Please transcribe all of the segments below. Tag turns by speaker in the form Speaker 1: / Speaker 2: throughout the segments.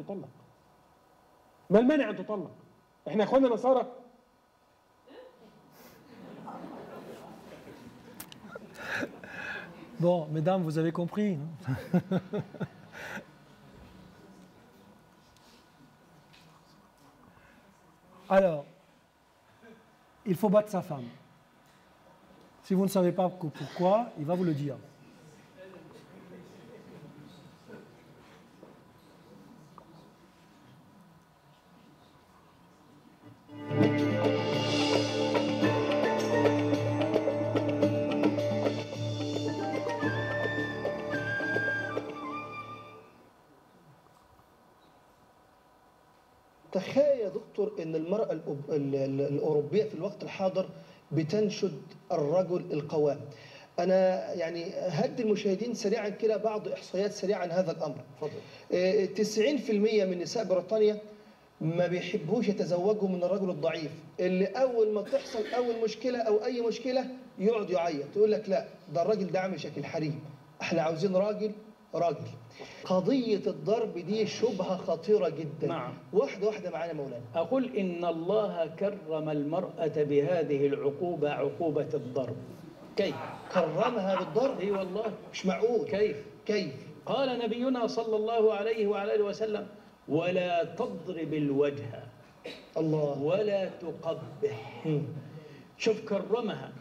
Speaker 1: تطلق؟ ما المانع أن تطلق؟ إحنا يا إخواننا نصارى.
Speaker 2: Bon, mesdames, vous avez compris. Alors, il faut battre sa femme. Si vous ne savez pas pourquoi, il va vous le dire.
Speaker 3: تخيل يا دكتور ان المرأة الأوروبية في الوقت الحاضر بتنشد الرجل القوام. أنا يعني هدي المشاهدين سريعا كده بعض إحصائيات سريعة عن هذا الأمر. اتفضل. 90% من نساء بريطانيا ما بيحبوش يتزوجوا من الرجل الضعيف اللي أول ما تحصل أول مشكلة أو أي مشكلة يقعد يعيط يقول لك لا ده الراجل ده عامل شكل حريم، احنا عاوزين راجل. قضية الضرب دي شبهة خطيرة جدا.
Speaker 4: نعم.
Speaker 3: واحدة واحدة معانا مولانا.
Speaker 4: أقول إن الله كرم المرأة بهذه العقوبة، عقوبة الضرب. كيف؟
Speaker 3: كرمها بالضرب؟
Speaker 4: اي والله.
Speaker 3: مش معقول.
Speaker 4: كيف؟ قال نبينا صلى الله عليه وعلى آله وسلم: ولا تضرب الوجه
Speaker 3: الله
Speaker 4: ولا تقبح. شوف كرمها،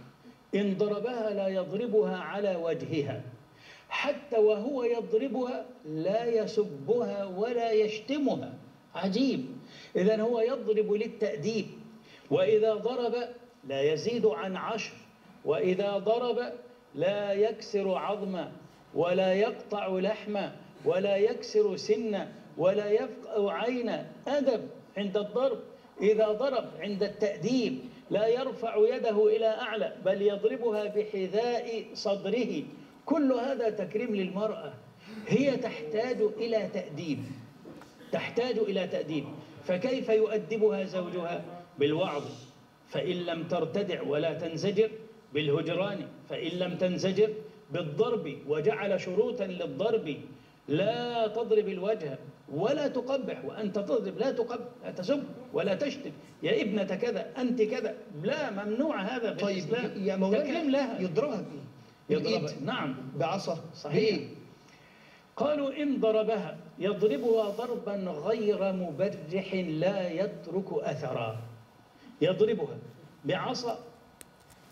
Speaker 4: إن ضربها لا يضربها على وجهها، حتى وهو يضربها لا يسبها ولا يشتمها. عجيب. إذن هو يضرب للتأديب، وإذا ضرب لا يزيد عن 10، وإذا ضرب لا يكسر عظما ولا يقطع لحما ولا يكسر سنا ولا يفقأ عينا. أدب عند الضرب. إذا ضرب عند التأديب لا يرفع يده إلى أعلى، بل يضربها بحذاء صدره. كل هذا تكريم للمرأة. هي تحتاج إلى تأديب، فكيف يؤدبها زوجها؟ بالوعظ، فإن لم ترتدع ولا تنزجر بالهجران، فإن لم تنزجر بالضرب، وجعل شروطا للضرب: لا تضرب الوجه ولا تقبح. وأنت تضرب لا تقبح، لا تسب ولا تشتم، يا ابنة كذا أنت كذا، لا، ممنوع هذا في الإسلام.
Speaker 3: طيب يا مولانا
Speaker 4: تكريم لها.
Speaker 3: يضربها بإيه؟
Speaker 4: يضربها، نعم،
Speaker 3: بعصا.
Speaker 4: صحيح. قالوا إن ضربها يضربها ضربا غير مبرح لا يترك أثرا. يضربها بعصا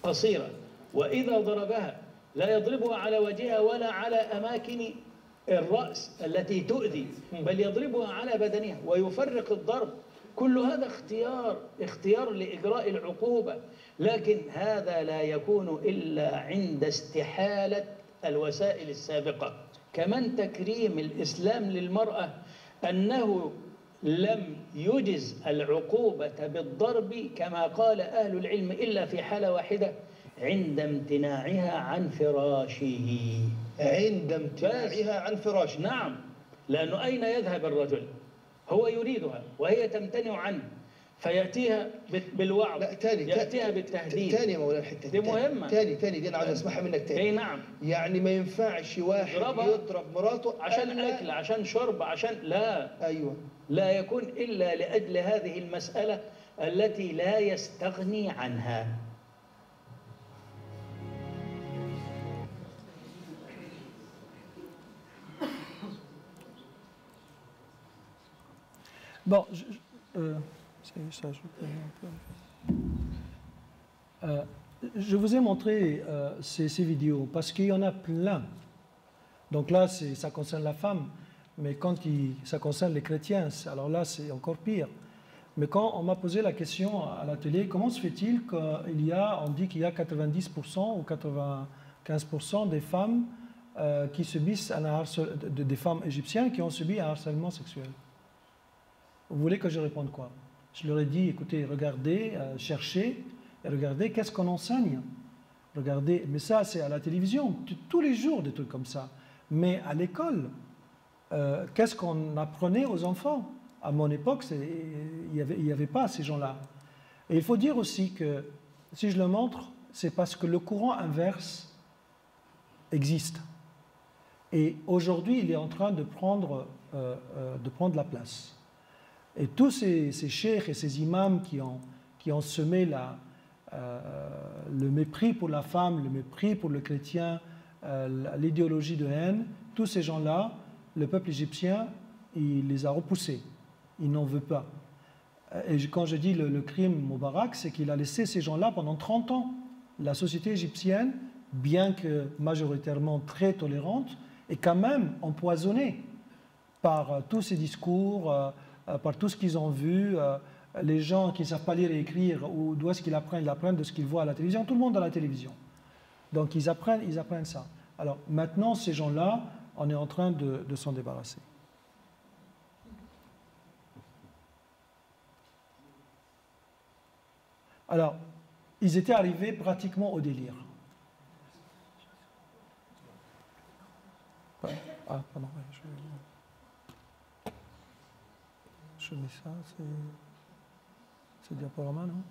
Speaker 4: قصيرة، وإذا ضربها لا يضربها على وجهها ولا على أماكن الرأس التي تؤذي، بل يضربها على بدنها ويفرق الضرب. كل هذا اختيار لإجراء العقوبة، لكن هذا لا يكون إلا عند استحالة الوسائل السابقة. كمان تكريم الإسلام للمرأة أنه لم يجز العقوبة بالضرب كما قال أهل العلم إلا في حالة واحدة: عند امتناعها عن فراشه.
Speaker 3: عند امتناعها عن فراشه.
Speaker 4: نعم، لأنه أين يذهب الرجل؟ هو يريدها وهي تمتنع عنه، فيأتيها بالوعظ.
Speaker 3: لا تاني،
Speaker 4: يأتيها بالتهديد.
Speaker 3: تاني يا مولانا الحتة
Speaker 4: دي مهمة.
Speaker 3: تاني دي أنا عاوز أسمعها منك تاني.
Speaker 4: اي نعم.
Speaker 3: يعني ما ينفعش واحد يضرب مراته
Speaker 4: عشان أكل، عشان شرب، عشان لا.
Speaker 3: أيوة.
Speaker 4: لا يكون إلا لأجل هذه المسألة التي لا يستغني عنها.
Speaker 2: Bon, je vous ai montré ces vidéos parce qu'il y en a plein. Donc là, ça concerne la femme, mais quand ça concerne les chrétiens, alors là, c'est encore pire. Mais quand on m'a posé la question à l'atelier, comment se fait-il on dit qu'il y a 90% ou 95% des femmes qui subissent des femmes égyptiennes qui ont subi un harcèlement sexuel? Vous voulez que je réponde quoi? Je leur ai dit, écoutez, regardez, cherchez, et regardez qu'est-ce qu'on enseigne. Regardez, mais ça c'est à la télévision, tous les jours des trucs comme ça. Mais à l'école, qu'est-ce qu'on apprenait aux enfants? À mon époque, il n'y avait pas ces gens-là. Et il faut dire aussi que, si je le montre, c'est parce que le courant inverse existe. Et aujourd'hui, il est en train de prendre de prendre la place. Et tous ces cheikhs et ces imams qui ont semé le mépris pour la femme, le mépris pour le chrétien, l'idéologie de haine, tous ces gens-là, le peuple égyptien, il les a repoussés. Il n'en veut pas. Et quand je dis le crime Moubarak, c'est qu'il a laissé ces gens-là pendant 30 ans. La société égyptienne, bien que majoritairement très tolérante, est quand même empoisonnée par tous ces discours, par tout ce qu'ils ont vu. Les gens qui ne savent pas lire et écrire, ou d'où est-ce qu'ils apprennent? Ils apprennent de ce qu'ils voient à la télévision. Tout le monde a la télévision. Donc ils apprennent ça. Alors maintenant, ces gens-là, on est en train de s'en débarrasser. Alors, ils étaient arrivés pratiquement au délire. Ah, pardon, je mets ça, c'est diaporama, non?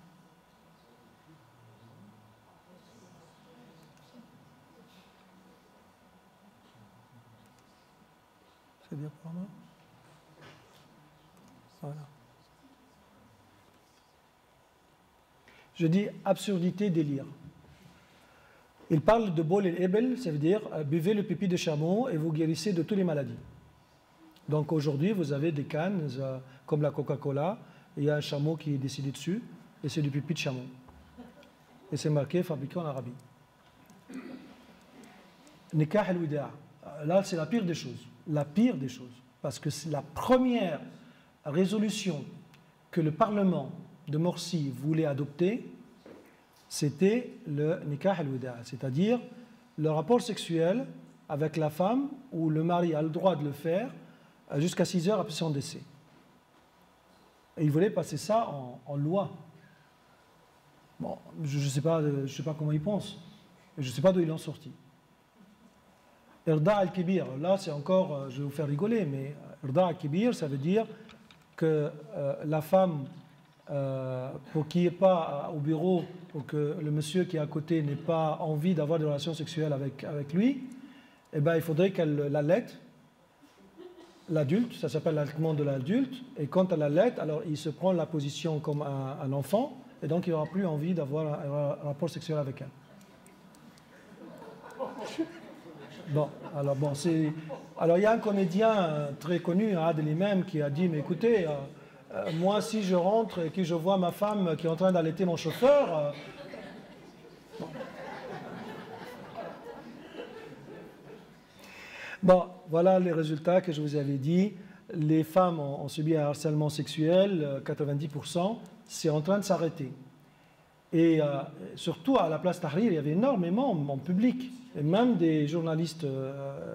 Speaker 2: C'est diaporama? Voilà. Je dis absurdité, délire. Il parle de bol et ebel, ça veut dire buvez le pipi de chameau et vous guérissez de toutes les maladies. Donc aujourd'hui, vous avez des cannes comme la Coca-Cola, il y a un chameau qui est décidé dessus et c'est du pipi de chameau. Et c'est marqué fabriqué en Arabie. Nikah al-Wida'. Là, c'est la pire des choses. La pire des choses. Parce que c'est la première résolution que le Parlement de Morsi voulait adopter, c'était le nikah al-wida', c'est-à-dire le rapport sexuel avec la femme où le mari a le droit de le faire jusqu'à 6 heures après son décès. Et il voulait passer ça en loi. Bon, je ne sais pas comment il pense, je ne sais pas d'où il en sorti. Irda al-Kibir, là c'est encore, je vais vous faire rigoler, mais Irda al-Kibir, ça veut dire que la femme, pour qu'il n'y ait pas au bureau, pour que le monsieur qui est à côté n'ait pas envie d'avoir des relations sexuelles avec lui, eh ben, il faudrait qu'elle l'allaite, l'adulte, ça s'appelle l'allaitement de l'adulte, et quand elle l'allaite, alors il se prend la position comme un enfant, et donc il n'aura plus envie d'avoir un rapport sexuel avec elle. Bon, alors il y a un comédien très connu, Adel Imam, qui a dit, mais écoutez, moi si je rentre et que je vois ma femme qui est en train d'allaiter mon chauffeur, bon, voilà les résultats que je vous avais dit. Les femmes ont subi un harcèlement sexuel, 90%, c'est en train de s'arrêter. Et surtout à la place Tahrir, il y avait énormément en public, et même des journalistes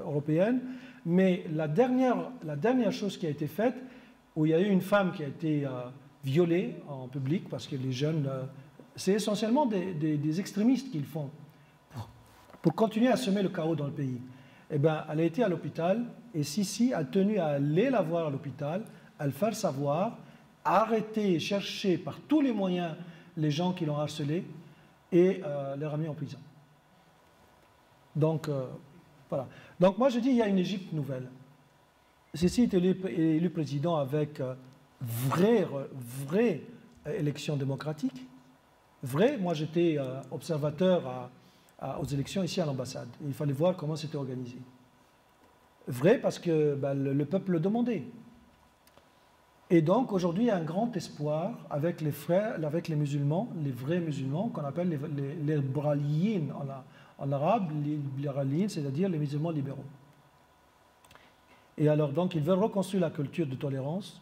Speaker 2: européennes. Mais la dernière chose qui a été faite, où il y a eu une femme qui a été violée en public, parce que les jeunes, c'est essentiellement des extrémistes qui le font, pour continuer à semer le chaos dans le pays. Eh bien, elle a été à l'hôpital, et Sisi a tenu à aller la voir à l'hôpital, à le faire savoir, à arrêter, chercher par tous les moyens les gens qui l'ont harcelé et les ramener en prison. Donc, voilà. Donc, moi, je dis il y a une Égypte nouvelle. Sisi est élu président avec vraie élection démocratique. Vrai, moi, j'étais observateur aux élections ici à l'ambassade. Il fallait voir comment c'était organisé. Vrai, parce que le peuple le demandait. Et donc, aujourd'hui, il y a un grand espoir avec les frères, avec les musulmans, les vrais musulmans, qu'on appelle les braliyin en arabe, les braliyin, c'est-à-dire les musulmans libéraux. Et alors, donc, ils veulent reconstruire la culture de tolérance.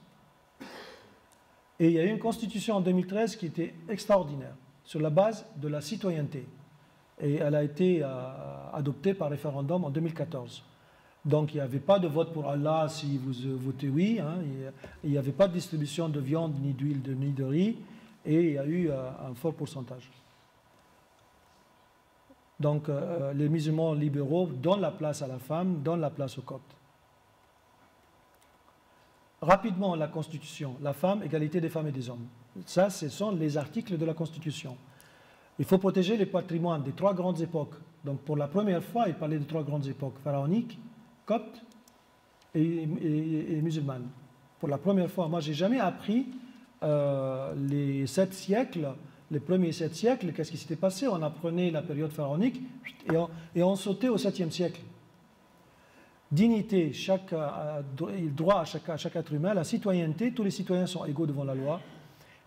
Speaker 2: Et il y a eu une constitution en 2013 qui était extraordinaire, sur la base de la citoyenneté. Et elle a été adoptée par référendum en 2014. Donc il n'y avait pas de vote pour Allah si vous votez oui, hein. Il n'y avait pas de distribution de viande, ni d'huile, ni de riz, et il y a eu un fort pourcentage. Donc les musulmans libéraux donnent la place à la femme, donnent la place aux coptes. Rapidement, la Constitution, la femme, égalité des femmes et des hommes. Ça, ce sont les articles de la Constitution. Il faut protéger les patrimoines des 3 grandes époques. Donc pour la première fois, il parlait de 3 grandes époques, pharaoniques, copte et musulmane. Pour la première fois, moi, je n'ai jamais appris les 7 siècles, les premiers 7 siècles, qu'est-ce qui s'était passé. On apprenait la période pharaonique et on sautait au 7e siècle. Dignité, droit à chaque être humain, la citoyenneté, tous les citoyens sont égaux devant la loi.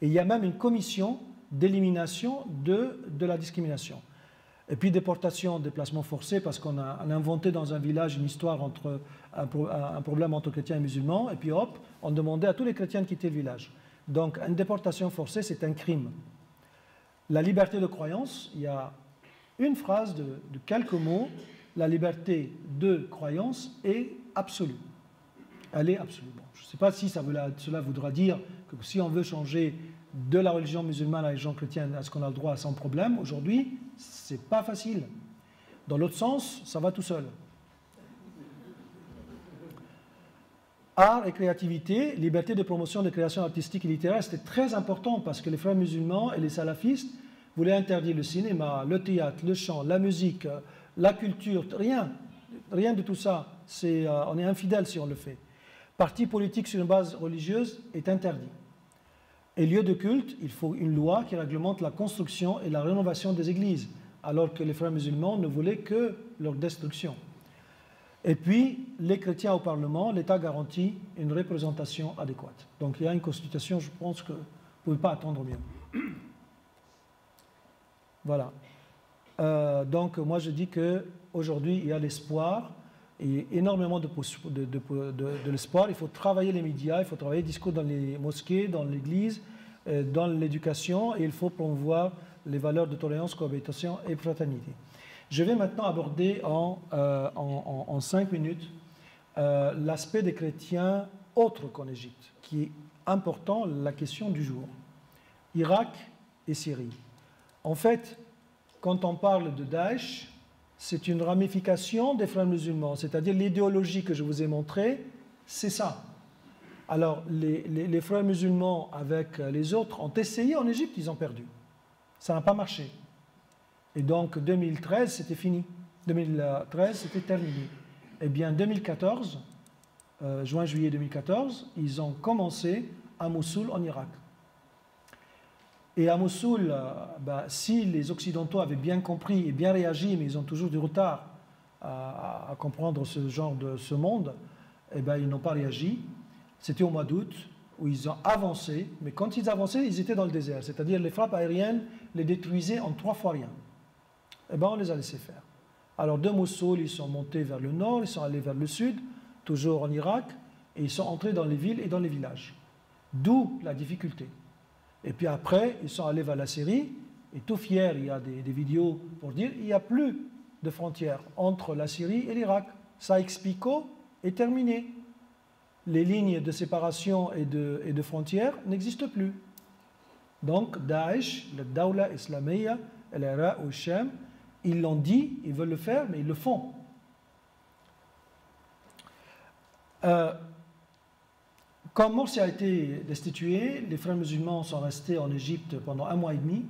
Speaker 2: Et il y a même une commission d'élimination de la discrimination. Et puis déportation, déplacement forcé, parce qu'on a inventé dans un village une histoire entre un problème entre chrétiens et musulmans, et puis hop, on demandait à tous les chrétiens de quitter le village. Donc une déportation forcée, c'est un crime. La liberté de croyance, il y a une phrase de quelques mots, la liberté de croyance est absolue. Elle est absolue. Bon, je ne sais pas si cela voudra dire que si on veut changer de la religion musulmane à la religion chrétienne, est-ce qu'on a le droit sans problème? Aujourd'hui, ce n'est pas facile. Dans l'autre sens, ça va tout seul. Art et créativité, liberté de promotion des créations artistiques et littéraires, c'était très important parce que les frères musulmans et les salafistes voulaient interdire le cinéma, le théâtre, le chant, la musique, la culture, rien de tout ça. On est infidèle si on le fait. Parti politique sur une base religieuse est interdit. Et lieu de culte, il faut une loi qui réglemente la construction et la rénovation des églises, alors que les frères musulmans ne voulaient que leur destruction. Et puis, les chrétiens au Parlement, l'État garantit une représentation adéquate. Donc il y a une constitution, je pense que vous ne pouvez pas attendre mieux. Voilà. Donc moi je dis qu'aujourd'hui il y a l'espoir, et énormément de l'espoir. Il faut travailler les médias, il faut travailler le discours dans les mosquées, dans l'église, dans l'éducation, et il faut promouvoir les valeurs de tolérance, cohabitation et fraternité. Je vais maintenant aborder en 5 minutes l'aspect des chrétiens autres qu'en Égypte, qui est important, la question du jour. Irak et Syrie. En fait, quand on parle de Daesh, c'est une ramification des frères musulmans, c'est-à-dire l'idéologie que je vous ai montrée, c'est ça. Alors, les frères musulmans avec les autres ont essayé en Égypte, ils ont perdu. Ça n'a pas marché. Et donc, 2013, c'était fini. 2013, c'était terminé. Eh bien, 2014, juin-juillet 2014, ils ont commencé à Mossoul, en Irak. Et à Mossoul, si les Occidentaux avaient bien compris et bien réagi, mais ils ont toujours du retard à comprendre ce monde, eh bien, ils n'ont pas réagi. C'était au mois d'août où ils ont avancé, mais quand ils avançaient, ils étaient dans le désert, c'est-à-dire les frappes aériennes les détruisaient en 3 fois rien. Eh bien, on les a laissés faire. Alors de Mossoul, ils sont montés vers le nord, ils sont allés vers le sud, toujours en Irak, et ils sont entrés dans les villes et dans les villages. D'où la difficulté. Et puis après, ils sont allés vers la Syrie, et tout fier, il y a des vidéos pour dire il n'y a plus de frontières entre la Syrie et l'Irak. Ça explico est terminé. Les lignes de séparation et de frontières n'existent plus. Donc Daesh, le Dawla Islamiyya, l'Irak ou Sham, ils l'ont dit, ils veulent le faire, mais ils le font. Quand Morsi a été destitué, les frères musulmans sont restés en Égypte pendant 1 mois et demi.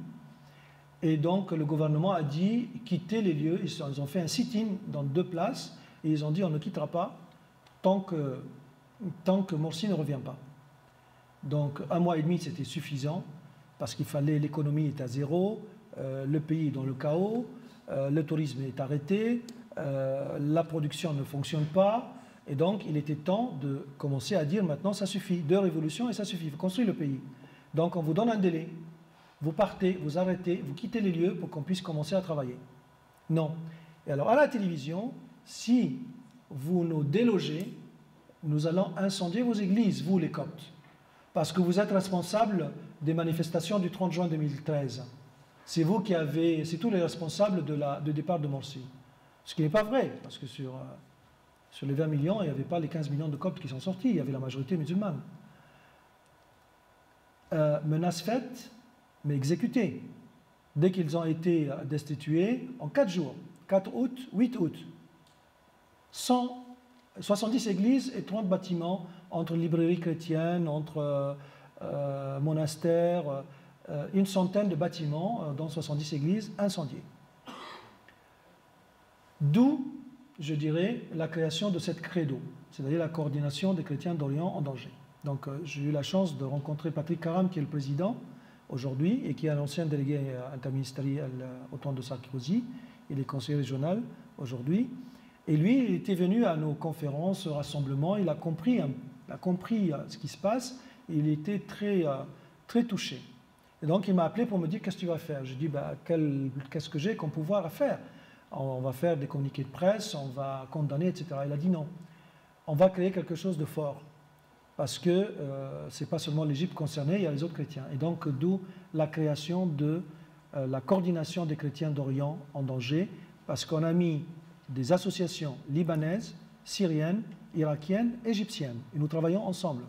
Speaker 2: Et donc le gouvernement a dit quitter les lieux. Ils ont fait un sit-in dans 2 places et ils ont dit on ne quittera pas tant que Morsi ne revient pas. Donc 1 mois et demi c'était suffisant parce qu'il fallait, l'économie est à zéro, le pays est dans le chaos, le tourisme est arrêté, la production ne fonctionne pas. Et donc, il était temps de commencer à dire maintenant, ça suffit, 2 révolutions et ça suffit, il faut construire le pays. Donc, on vous donne un délai, vous partez, vous arrêtez, vous quittez les lieux pour qu'on puisse commencer à travailler. Non. Et alors, à la télévision, si vous nous délogez, nous allons incendier vos églises, vous les Coptes, parce que vous êtes responsables des manifestations du 30 juin 2013. C'est vous qui avez, c'est tous les responsables du départ de Morsi. Ce qui n'est pas vrai, parce que sur les 20 millions, il n'y avait pas les 15 millions de Coptes qui sont sortis, il y avait la majorité musulmane. Menace faite, mais exécutée. Dès qu'ils ont été destitués, en 4 jours, 4 août, 8 août, 70 églises et 30 bâtiments, entre librairies chrétiennes, entre monastères, une centaine de bâtiments, dont 70 églises, incendiés. D'où, je dirais, la création de cette credo. c'est-à-dire la coordination des chrétiens d'Orient en danger. Donc j'ai eu la chance de rencontrer Patrick Karam, qui est le président aujourd'hui et qui est un ancien délégué interministériel au temps de Sarkozy. Il est conseiller régional aujourd'hui. Et lui, il était venu à nos conférences, rassemblements, il a compris ce qui se passe, et il était très touché. Et donc il m'a appelé pour me dire: qu'est-ce que tu vas faire? Je dis: qu'est-ce que j'ai comme pouvoir à faire? On va faire des communiqués de presse, on va condamner, etc. Il a dit: non, on va créer quelque chose de fort. Parce que ce n'est pas seulement l'Égypte concernée, il y a les autres chrétiens. Et donc d'où la création de la coordination des chrétiens d'Orient en danger, parce qu'on a mis des associations libanaises, syriennes, irakiennes, égyptiennes. Et nous travaillons ensemble.